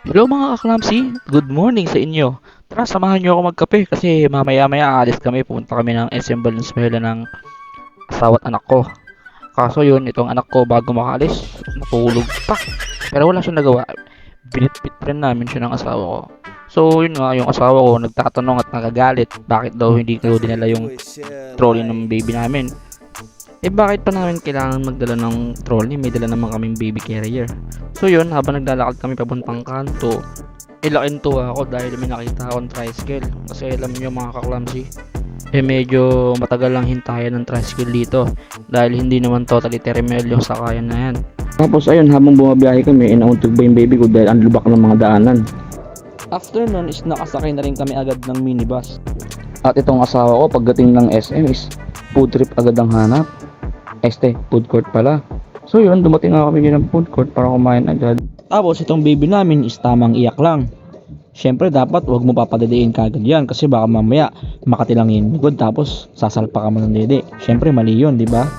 Hello mga kaklamsi, good morning sa inyo. Tara, samahan nyo ako magkape kasi mamaya-maya aalis kami. Pupunta kami ng SM Valenzuela ng asawa at anak ko. Kaso yun, itong anak ko bago makaalis, natulog pa. Pero wala siyang nagawa. Binitbit rin namin siya ng asawa ko. So yun nga, yung asawa ko nagtatanong at nagagalit bakit daw hindi ko dinala yung trolley ng baby namin. Bakit pa namin kailangan magdala ng trolley? May dala naman kaming baby carrier. So yun, habang naglalakad kami papuntang kanto, laking tuwa ako dahil may nakita akong tricycle. Kasi alam niyo mga kaklamsi, medyo matagal lang hintayan ng tricycle dito dahil hindi naman totally terminal yung sakayan na yan. Tapos ayun, habang bumabiyahe kami, inauntog ba yung baby ko dahil ang lubak ng mga daanan. After nun is nakasakay na rin kami agad ng minibus. At itong asawa ko pagdating ng SM is food trip agad ang hanap. Food court pala. So yun, dumating nga kami ng food court para kumain agad. Tapos itong baby namin is tamang iyak lang. Syempre dapat wag mo papadadain kagad yan kasi baka mamaya makatilang yung good tapos sasalpa ka mo ng dede. Syempre mali yun, di ba?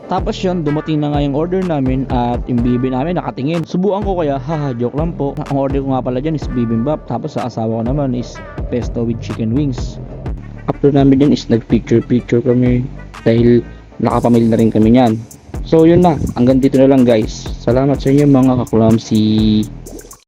Tapos yun, dumating na nga yung order namin at yung baby namin nakatingin. Subukan ko kaya, haha, joke lang po. Ang order ko nga pala dyan is bibimbap. Tapos sa asawa ko naman is pesto with chicken wings. After namin yan is nag-picture kami dahil nakapamili na rin kami niyan. So yun na, hanggang dito na lang guys. Salamat sa inyo mga kaklamsi.